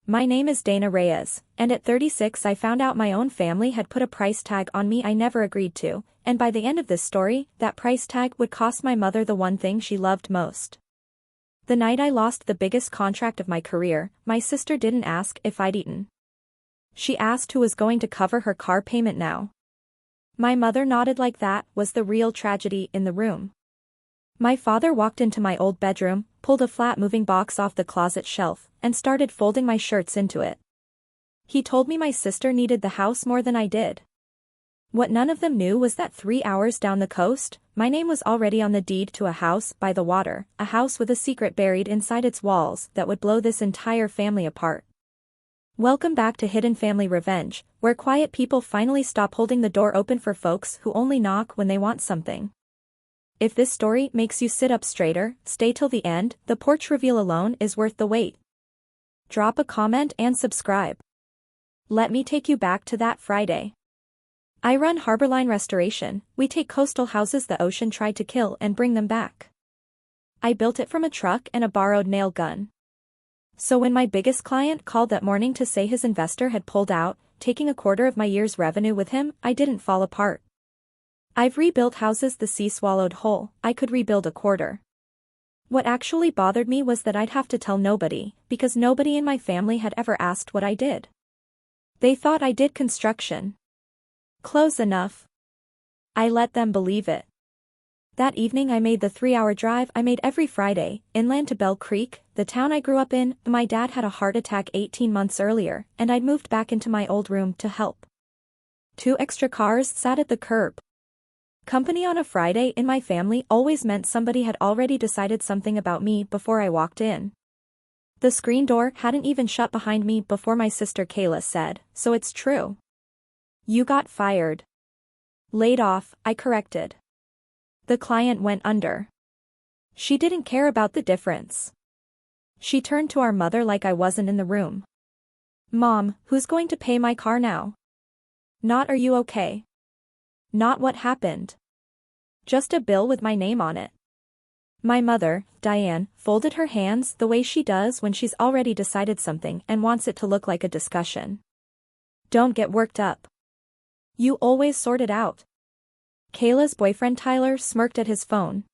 My name is Dana Reyes, and at 36 I found out my own family had put a price tag on me I never agreed to, and by the end of this story, that price tag would cost my mother the one thing she loved most. The night I lost the biggest contract of my career, my sister didn't ask if I'd eaten. She asked who was going to cover her car payment now. My mother nodded like that was the real tragedy in the room. My father walked into my old bedroom, pulled a flat-moving box off the closet shelf, and started folding my shirts into it. He told me my sister needed the house more than I did. What none of them knew was that 3 hours down the coast, my name was already on the deed to a house by the water, a house with a secret buried inside its walls that would blow this entire family apart. Welcome back to Hidden Family Revenge, where quiet people finally stop holding the door open for folks who only knock when they want something. If this story makes you sit up straighter, stay till the end, the porch reveal alone is worth the wait. Drop a comment and subscribe. Let me take you back to that Friday. I run Harborline Restoration. We take coastal houses the ocean tried to kill and bring them back. I built it from a truck and a borrowed nail gun. So when my biggest client called that morning to say his investor had pulled out, taking a quarter of my year's revenue with him, I didn't fall apart. I've rebuilt houses the sea swallowed whole. I could rebuild a quarter. What actually bothered me was that I'd have to tell nobody, because nobody in my family had ever asked what I did. They thought I did construction. Close enough. I let them believe it. That evening I made the 3-hour drive I made every Friday, inland to Bell Creek, the town I grew up in. My dad had a heart attack 18 months earlier, and I'd moved back into my old room to help. 2 extra cars sat at the curb. Company on a Friday in my family always meant somebody had already decided something about me before I walked in. The screen door hadn't even shut behind me before my sister Kayla said, "So it's true. You got fired." "Laid off," I corrected. The client went under. She didn't care about the difference. She turned to our mother like I wasn't in the room. "Mom, who's going to pay my car now?" "Not are you okay?" "Not what happened." "Just a bill with my name on it." My mother, Diane, folded her hands the way she does when she's already decided something and wants it to look like a discussion. "Don't get worked up. You always sort it out." Kayla's boyfriend Tyler smirked at his phone.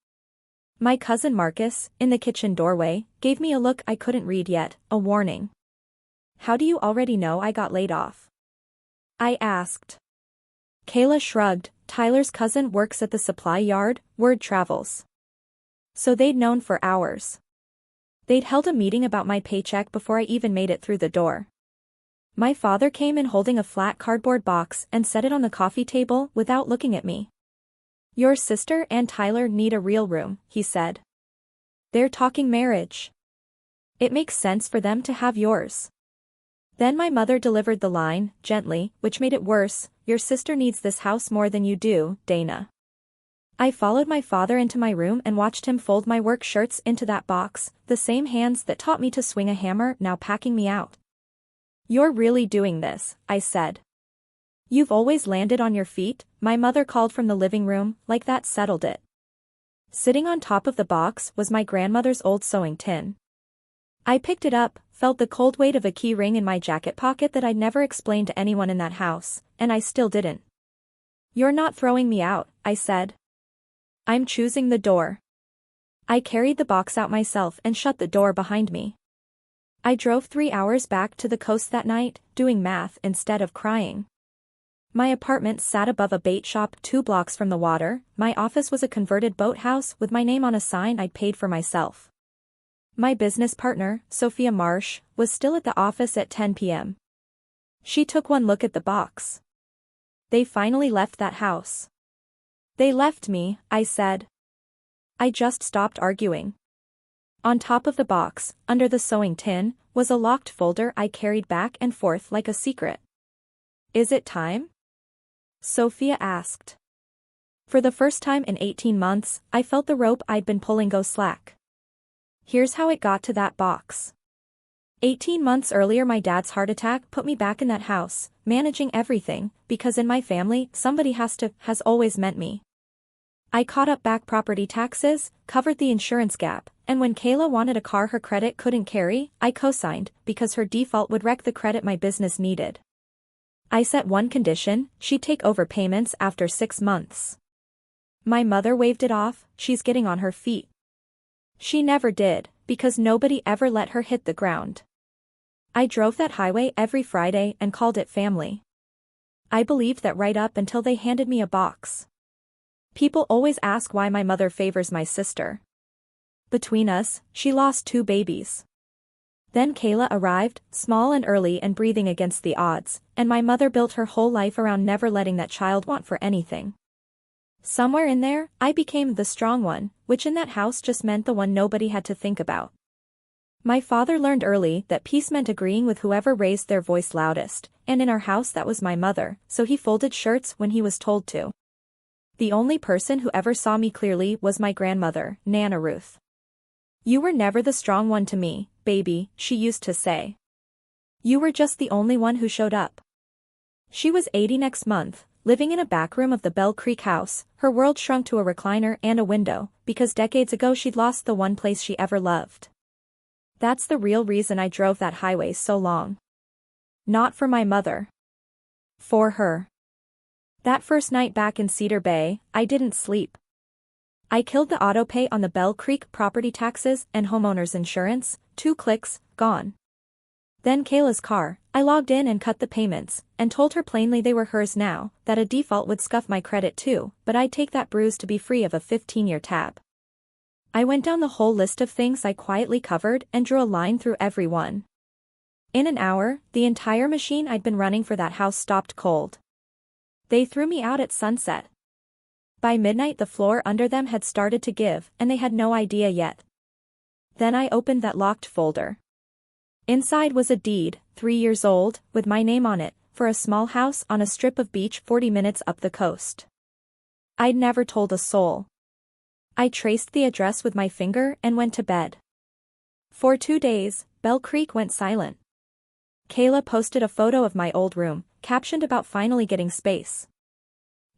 My cousin Marcus, in the kitchen doorway, gave me a look I couldn't read yet, a warning. "How do you already know I got laid off?" I asked. Kayla shrugged. Tyler's cousin works at the supply yard, word travels. So they'd known for hours. They'd held a meeting about my paycheck before I even made it through the door. My father came in holding a flat cardboard box and set it on the coffee table without looking at me. "Your sister and Tyler need a real room," he said. "They're talking marriage. It makes sense for them to have yours." Then my mother delivered the line, gently, which made it worse, "Your sister needs this house more than you do, Dana." I followed my father into my room and watched him fold my work shirts into that box, the same hands that taught me to swing a hammer now packing me out. "You're really doing this," I said. "You've always landed on your feet," my mother called from the living room, like that settled it. Sitting on top of the box was my grandmother's old sewing tin. I picked it up, felt the cold weight of a key ring in my jacket pocket that I'd never explained to anyone in that house, and I still didn't. "You're not throwing me out," I said. "I'm choosing the door." I carried the box out myself and shut the door behind me. I drove 3 hours back to the coast that night, doing math instead of crying. My apartment sat above a bait shop 2 blocks from the water. My office was a converted boathouse with my name on a sign I'd paid for myself. My business partner, Sophia Marsh, was still at the office at 10 p.m. She took one look at the box. "They finally left that house." "They left me," I said. I just stopped arguing. On top of the box, under the sewing tin, was a locked folder I carried back and forth like a secret. "Is it time?" Sophia asked. For the first time in 18 months, I felt the rope I'd been pulling go slack. Here's how it got to that box. 18 months earlier my dad's heart attack put me back in that house, managing everything, because in my family, somebody has always meant me. I caught up back property taxes, covered the insurance gap, and when Kayla wanted a car her credit couldn't carry, I co-signed, because her default would wreck the credit my business needed. I set one condition: she'd take over payments after 6 months. My mother waved it off, she's getting on her feet. She never did, because nobody ever let her hit the ground. I drove that highway every Friday and called it family. I believed that right up until they handed me a box. People always ask why my mother favors my sister. Between us, she lost 2 babies. Then Kayla arrived, small and early and breathing against the odds, and my mother built her whole life around never letting that child want for anything. Somewhere in there, I became the strong one, which in that house just meant the one nobody had to think about. My father learned early that peace meant agreeing with whoever raised their voice loudest, and in our house that was my mother, so he folded shirts when he was told to. The only person who ever saw me clearly was my grandmother, Nana Ruth. "You were never the strong one to me, baby," she used to say. "You were just the only one who showed up." She was 80 next month, living in a back room of the Bell Creek house, her world shrunk to a recliner and a window, because decades ago she'd lost the one place she ever loved. That's the real reason I drove that highway so long. Not for my mother. For her. That first night back in Cedar Bay, I didn't sleep. I killed the auto pay on the Bell Creek property taxes and homeowner's insurance, 2 clicks, gone. Then Kayla's car, I logged in and cut the payments, and told her plainly they were hers now, that a default would scuff my credit too, but I'd take that bruise to be free of a 15-year tab. I went down the whole list of things I quietly covered and drew a line through every one. In an hour, the entire machine I'd been running for that house stopped cold. They threw me out at sunset. By midnight the floor under them had started to give, and they had no idea yet. Then I opened that locked folder. Inside was a deed, 3 years old, with my name on it, for a small house on a strip of beach 40 minutes up the coast. I'd never told a soul. I traced the address with my finger and went to bed. For 2 days, Bell Creek went silent. Kayla posted a photo of my old room, captioned about finally getting space.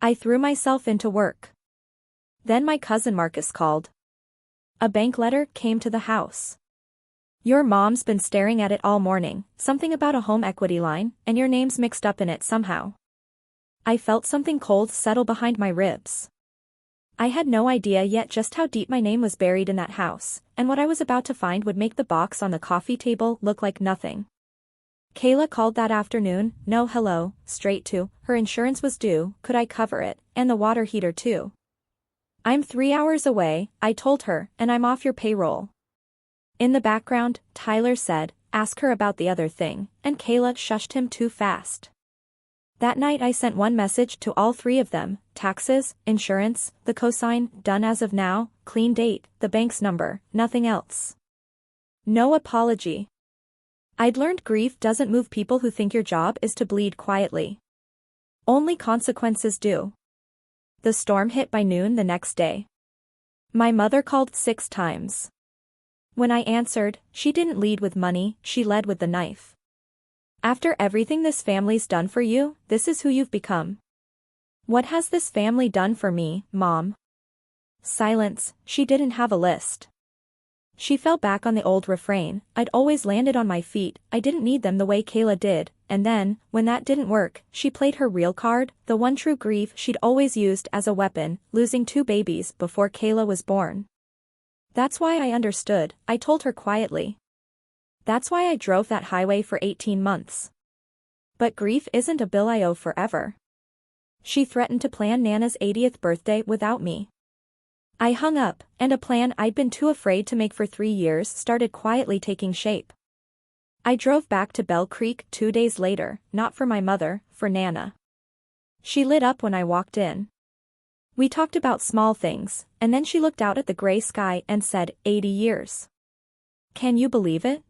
I threw myself into work. Then my cousin Marcus called. A bank letter came to the house. "Your mom's been staring at it all morning, something about a home equity line, and your name's mixed up in it somehow." I felt something cold settle behind my ribs. I had no idea yet just how deep my name was buried in that house, and what I was about to find would make the box on the coffee table look like nothing. Kayla called that afternoon, no hello, straight to, her insurance was due, could I cover it, and the water heater too. "I'm 3 hours away," I told her, "and I'm off your payroll." In the background, Tyler said, "Ask her about the other thing," and Kayla shushed him too fast. That night I sent one message to all 3 of them: taxes, insurance, the cosign, done as of now, clean date, the bank's number, nothing else. No apology. I'd learned grief doesn't move people who think your job is to bleed quietly. Only consequences do. The storm hit by noon the next day. My mother called 6 times. When I answered, she didn't lead with money, she led with the knife. "After everything this family's done for you, this is who you've become." "What has this family done for me, Mom?" Silence, she didn't have a list. She fell back on the old refrain: "I'd always landed on my feet, I didn't need them the way Kayla did," and then, when that didn't work, she played her real card, the one true grief she'd always used as a weapon, losing 2 babies before Kayla was born. "That's why I understood," I told her quietly. "That's why I drove that highway for 18 months. But grief isn't a bill I owe forever." She threatened to plan Nana's 80th birthday without me. I hung up, and a plan I'd been too afraid to make for 3 years started quietly taking shape. I drove back to Bell Creek 2 days later, not for my mother, for Nana. She lit up when I walked in. We talked about small things, and then she looked out at the gray sky and said, 80 years. "Can you believe it?"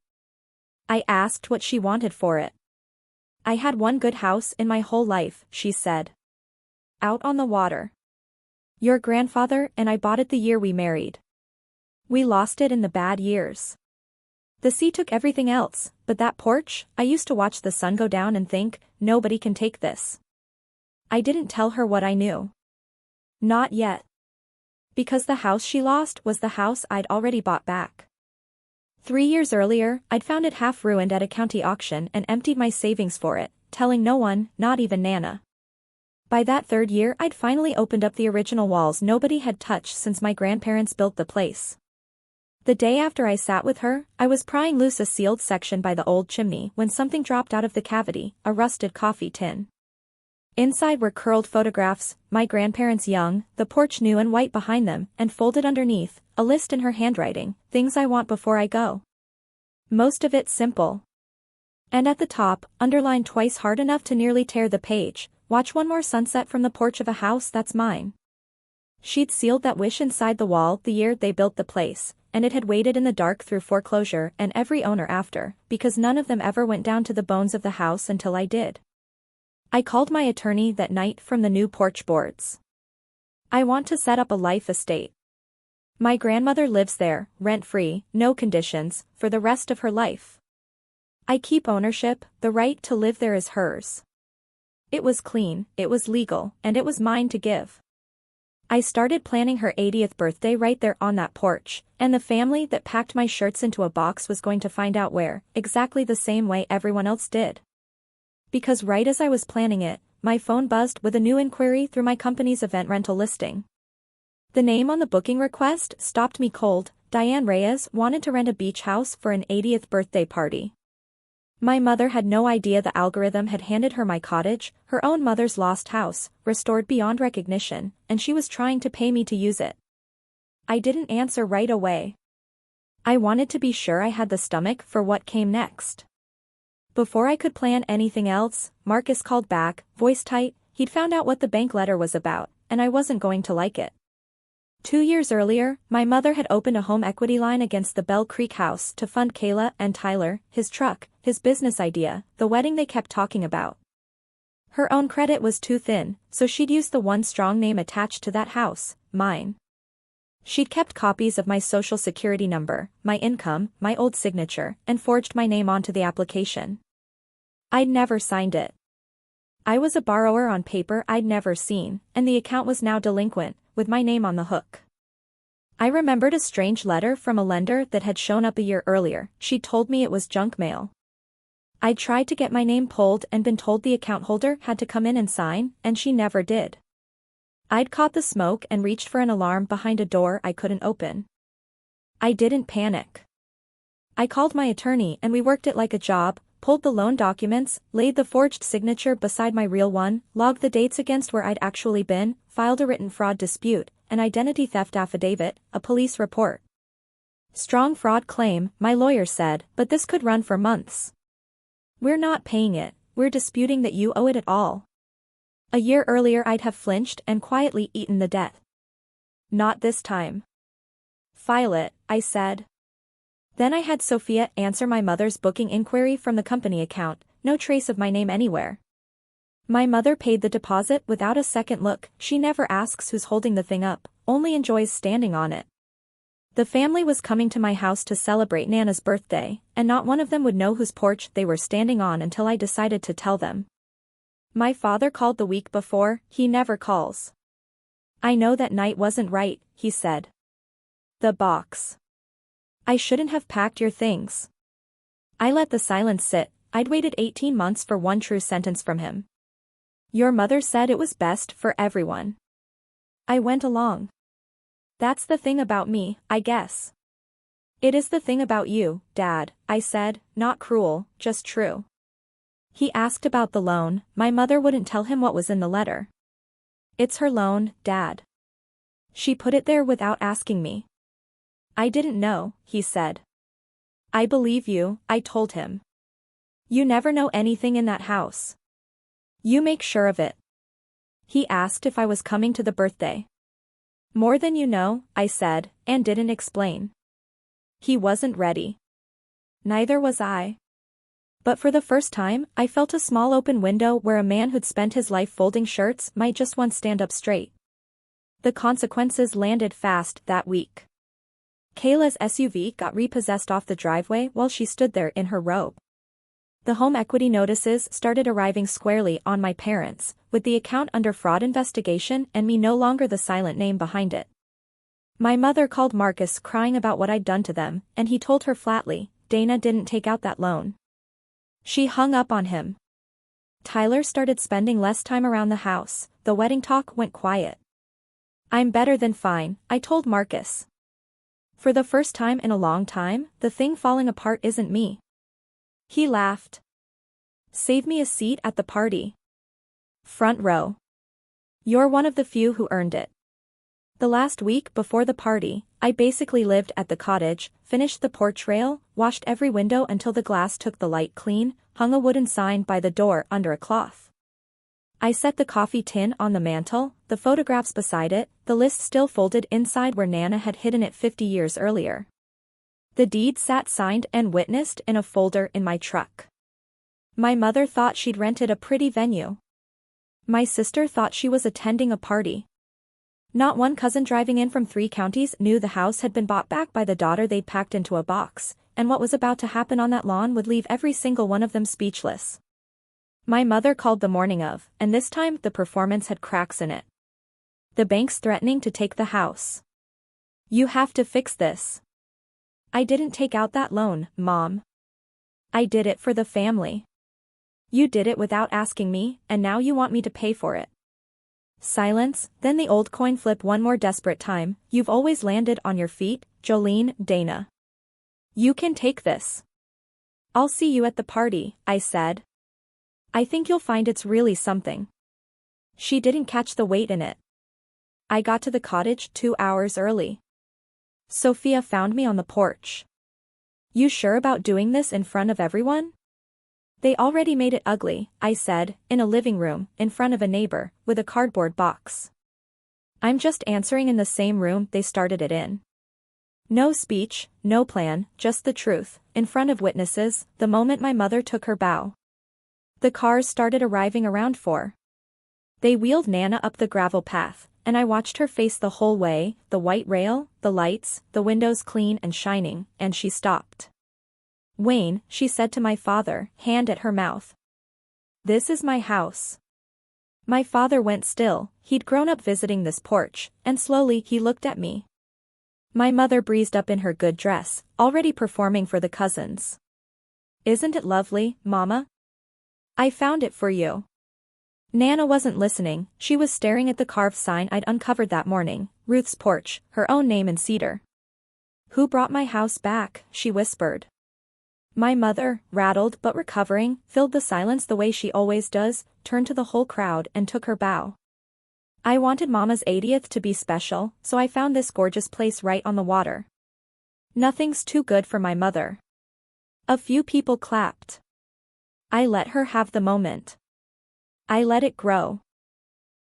I asked what she wanted for it. "I had one good house in my whole life," she said. "Out on the water. Your grandfather and I bought it the year we married. We lost it in the bad years. The sea took everything else, but that porch, I used to watch the sun go down and think, nobody can take this." I didn't tell her what I knew. Not yet. Because the house she lost was the house I'd already bought back. 3 years earlier, I'd found it half ruined at a county auction and emptied my savings for it, telling no one, not even Nana. By that 3rd year I'd finally opened up the original walls nobody had touched since my grandparents built the place. The day after I sat with her, I was prying loose a sealed section by the old chimney when something dropped out of the cavity, a rusted coffee tin. Inside were curled photographs, my grandparents young, the porch new and white behind them, and folded underneath, a list in her handwriting, things I want before I go. Most of it simple. And at the top, underlined twice hard enough to nearly tear the page, watch one more sunset from the porch of a house that's mine. She'd sealed that wish inside the wall the year they built the place, and it had waited in the dark through foreclosure and every owner after, because none of them ever went down to the bones of the house until I did. I called my attorney that night from the new porch boards. I want to set up a life estate. My grandmother lives there, rent-free, no conditions, for the rest of her life. I keep ownership, the right to live there is hers. It was clean, it was legal, and it was mine to give. I started planning her 80th birthday right there on that porch, and the family that packed my shirts into a box was going to find out where, exactly the same way everyone else did. Because right as I was planning it, my phone buzzed with a new inquiry through my company's event rental listing. The name on the booking request stopped me cold. Diane Reyes wanted to rent a beach house for an 80th birthday party. My mother had no idea the algorithm had handed her my cottage, her own mother's lost house, restored beyond recognition, and she was trying to pay me to use it. I didn't answer right away. I wanted to be sure I had the stomach for what came next. Before I could plan anything else, Marcus called back, voice tight. He'd found out what the bank letter was about, and I wasn't going to like it. 2 years earlier, my mother had opened a home equity line against the Bell Creek house to fund Kayla and Tyler, his truck, his business idea, the wedding they kept talking about. Her own credit was too thin, so she'd used the one strong name attached to that house, mine. She'd kept copies of my social security number, my income, my old signature, and forged my name onto the application. I'd never signed it. I was a borrower on paper I'd never seen, and the account was now delinquent, with my name on the hook. I remembered a strange letter from a lender that had shown up a year earlier. She'd told me it was junk mail. I'd tried to get my name pulled and been told the account holder had to come in and sign, and she never did. I'd caught the smoke and reached for an alarm behind a door I couldn't open. I didn't panic. I called my attorney and we worked it like a job, pulled the loan documents, laid the forged signature beside my real one, logged the dates against where I'd actually been, filed a written fraud dispute, an identity theft affidavit, a police report. Strong fraud claim, my lawyer said, but this could run for months. We're not paying it, we're disputing that you owe it at all. A year earlier I'd have flinched and quietly eaten the debt. Not this time. File it, I said. Then I had Sophia answer my mother's booking inquiry from the company account, no trace of my name anywhere. My mother paid the deposit without a second look. She never asks who's holding the thing up, only enjoys standing on it. The family was coming to my house to celebrate Nana's birthday, and not one of them would know whose porch they were standing on until I decided to tell them. My father called the week before. He never calls. I know that night wasn't right, he said. The box. I shouldn't have packed your things. I let the silence sit. I'd waited 18 months for one true sentence from him. Your mother said it was best for everyone. I went along. That's the thing about me, I guess. It is the thing about you, Dad, I said, not cruel, just true. He asked about the loan. My mother wouldn't tell him what was in the letter. It's her loan, Dad. She put it there without asking me. I didn't know, he said. I believe you, I told him. You never know anything in that house. You make sure of it. He asked if I was coming to the birthday. More than you know, I said, and didn't explain. He wasn't ready. Neither was I. But for the first time, I felt a small open window where a man who'd spent his life folding shirts might just once stand up straight. The consequences landed fast that week. Kayla's SUV got repossessed off the driveway while she stood there in her robe. The home equity notices started arriving squarely on my parents, with the account under fraud investigation and me no longer the silent name behind it. My mother called Marcus crying about what I'd done to them, and he told her flatly, Dana didn't take out that loan. She hung up on him. Tyler started spending less time around the house, the wedding talk went quiet. I'm better than fine, I told Marcus. For the first time in a long time, the thing falling apart isn't me. He laughed. Save me a seat at the party. Front row. You're one of the few who earned it. The last week before the party, I basically lived at the cottage, finished the porch rail, washed every window until the glass took the light clean, hung a wooden sign by the door under a cloth. I set the coffee tin on the mantel, the photographs beside it, the list still folded inside where Nana had hidden it 50 years earlier. The deed sat signed and witnessed in a folder in my truck. My mother thought she'd rented a pretty venue. My sister thought she was attending a party. Not one cousin driving in from 3 counties knew the house had been bought back by the daughter they'd packed into a box, and what was about to happen on that lawn would leave every single one of them speechless. My mother called the morning of, and this time the performance had cracks in it. The bank's threatening to take the house. You have to fix this. I didn't take out that loan, Mom. I did it for the family. You did it without asking me, and now you want me to pay for it. Silence, then the old coin flip one more desperate time. You've always landed on your feet, Jolene, Dana. You can take this. I'll see you at the party, I said. I think you'll find it's really something. She didn't catch the weight in it. I got to the cottage 2 hours early. Sophia found me on the porch. You sure about doing this in front of everyone? They already made it ugly, I said, in a living room, in front of a neighbor, with a cardboard box. I'm just answering in the same room they started it in. No speech, no plan, just the truth, in front of witnesses, the moment my mother took her bow. The cars started arriving around 4. They wheeled Nana up the gravel path, and I watched her face the whole way, the white rail, the lights, the windows clean and shining, and she stopped. Wayne, she said to my father, hand at her mouth. This is my house. My father went still, he'd grown up visiting this porch, and slowly he looked at me. My mother breezed up in her good dress, already performing for the cousins. Isn't it lovely, Mama? I found it for you. Nana wasn't listening, she was staring at the carved sign I'd uncovered that morning, Ruth's porch, her own name in cedar. Who brought my house back, she whispered. My mother, rattled but recovering, filled the silence the way she always does, turned to the whole crowd and took her bow. I wanted Mama's 80th to be special, so I found this gorgeous place right on the water. Nothing's too good for my mother. A few people clapped. I let her have the moment. I let it grow.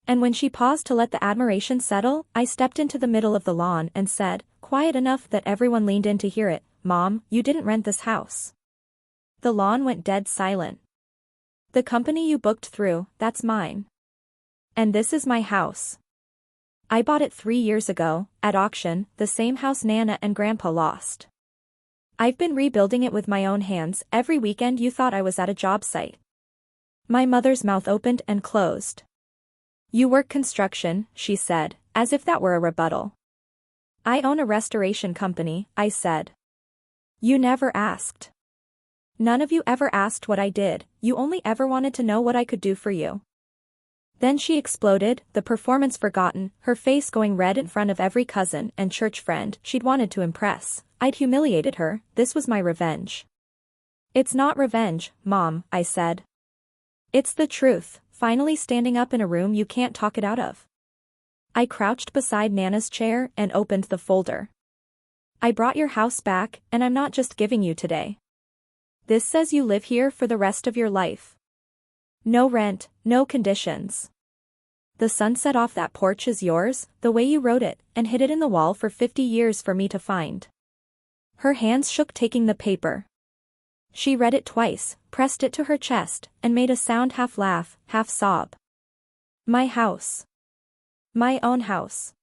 And when she paused to let the admiration settle, I stepped into the middle of the lawn and said, quiet enough that everyone leaned in to hear it, Mom, you didn't rent this house. The lawn went dead silent. The company you booked through, that's mine. And this is my house. I bought it 3 years ago, at auction, the same house Nana and Grandpa lost. I've been rebuilding it with my own hands. Every weekend you thought I was at a job site. My mother's mouth opened and closed. You work construction, she said, as if that were a rebuttal. I own a restoration company, I said. You never asked. None of you ever asked what I did, you only ever wanted to know what I could do for you. Then she exploded, the performance forgotten, her face going red in front of every cousin and church friend she'd wanted to impress. I'd humiliated her, this was my revenge. It's not revenge, Mom, I said. It's the truth, finally standing up in a room you can't talk it out of. I crouched beside Nana's chair and opened the folder. I brought your house back, and I'm not just giving you today. This says you live here for the rest of your life. No rent, no conditions. The sunset off that porch is yours, the way you wrote it, and hid it in the wall for 50 years for me to find. Her hands shook taking the paper. She read it twice, pressed it to her chest, and made a sound half laugh, half sob. My house. My own house.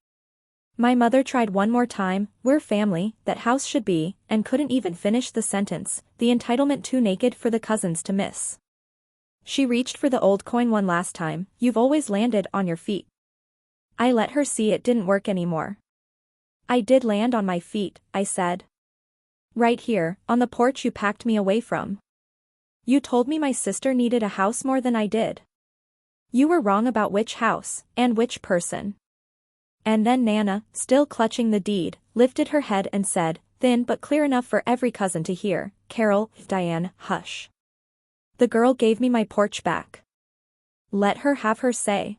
My mother tried one more time, we're family, that house should be, and couldn't even finish the sentence, the entitlement too naked for the cousins to miss. She reached for the old coin one last time, you've always landed on your feet. I let her see it didn't work anymore. I did land on my feet, I said. Right here, on the porch you packed me away from. You told me my sister needed a house more than I did. You were wrong about which house, and which person. And then Nana, still clutching the deed, lifted her head and said, thin but clear enough for every cousin to hear, Carol, Diane, hush. The girl gave me my porch back. Let her have her say.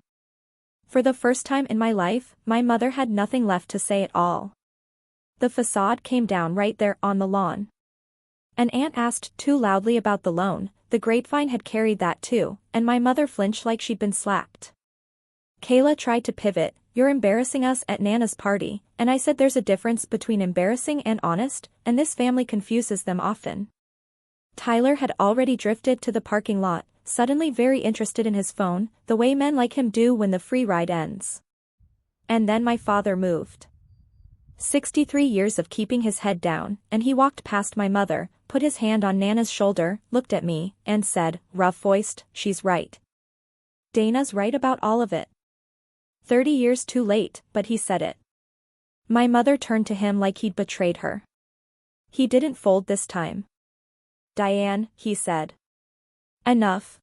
For the first time in my life, my mother had nothing left to say at all. The facade came down right there on the lawn. An aunt asked too loudly about the loan, the grapevine had carried that too, and my mother flinched like she'd been slapped. Kayla tried to pivot, you're embarrassing us at Nana's party, and I said there's a difference between embarrassing and honest, and this family confuses them often. Tyler had already drifted to the parking lot, suddenly very interested in his phone, the way men like him do when the free ride ends. And then my father moved. 63 years of keeping his head down, and he walked past my mother, put his hand on Nana's shoulder, looked at me, and said, rough-voiced, she's right. Dana's right about all of it. 30 years too late, but he said it. My mother turned to him like he'd betrayed her. He didn't fold this time. Diane, he said. Enough.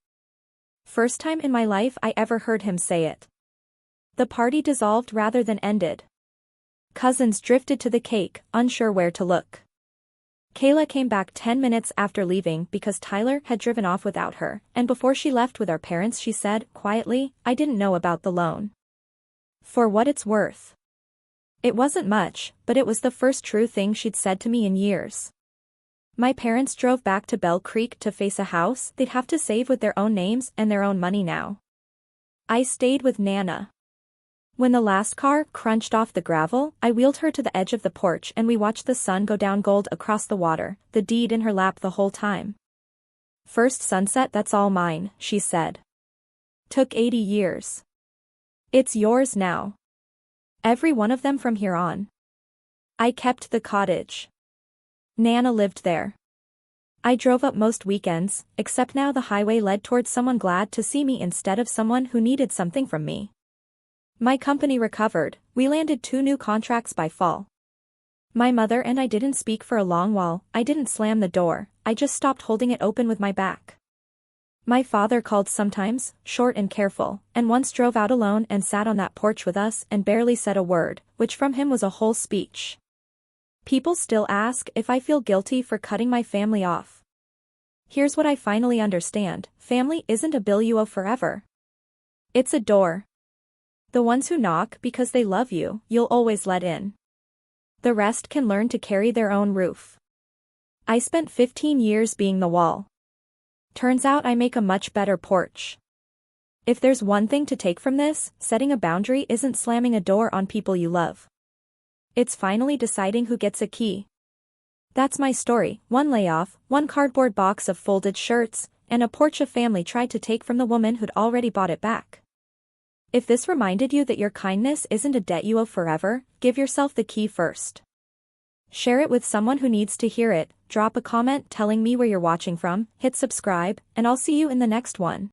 First time in my life I ever heard him say it. The party dissolved rather than ended. Cousins drifted to the cake, unsure where to look. Kayla came back 10 minutes after leaving because Tyler had driven off without her, and before she left with our parents she said, quietly, I didn't know about the loan. For what it's worth. It wasn't much, but it was the first true thing she'd said to me in years. My parents drove back to Bell Creek to face a house they'd have to save with their own names and their own money now. I stayed with Nana. When the last car crunched off the gravel, I wheeled her to the edge of the porch and we watched the sun go down gold across the water, the deed in her lap the whole time. First sunset that's all mine, she said. Took 80 years. It's yours now. Every one of them from here on. I kept the cottage. Nana lived there. I drove up most weekends, except now the highway led towards someone glad to see me instead of someone who needed something from me. My company recovered, we landed 2 new contracts by fall. My mother and I didn't speak for a long while, I didn't slam the door, I just stopped holding it open with my back. My father called sometimes, short and careful, and once drove out alone and sat on that porch with us and barely said a word, which from him was a whole speech. People still ask if I feel guilty for cutting my family off. Here's what I finally understand, family isn't a bill you owe forever. It's a door. The ones who knock because they love you, you'll always let in. The rest can learn to carry their own roof. I spent 15 years being the wall. Turns out I make a much better porch. If there's one thing to take from this, setting a boundary isn't slamming a door on people you love. It's finally deciding who gets a key. That's my story, one layoff, one cardboard box of folded shirts, and a porch a family tried to take from the woman who'd already bought it back. If this reminded you that your kindness isn't a debt you owe forever, give yourself the key first. Share it with someone who needs to hear it, drop a comment telling me where you're watching from, hit subscribe, and I'll see you in the next one.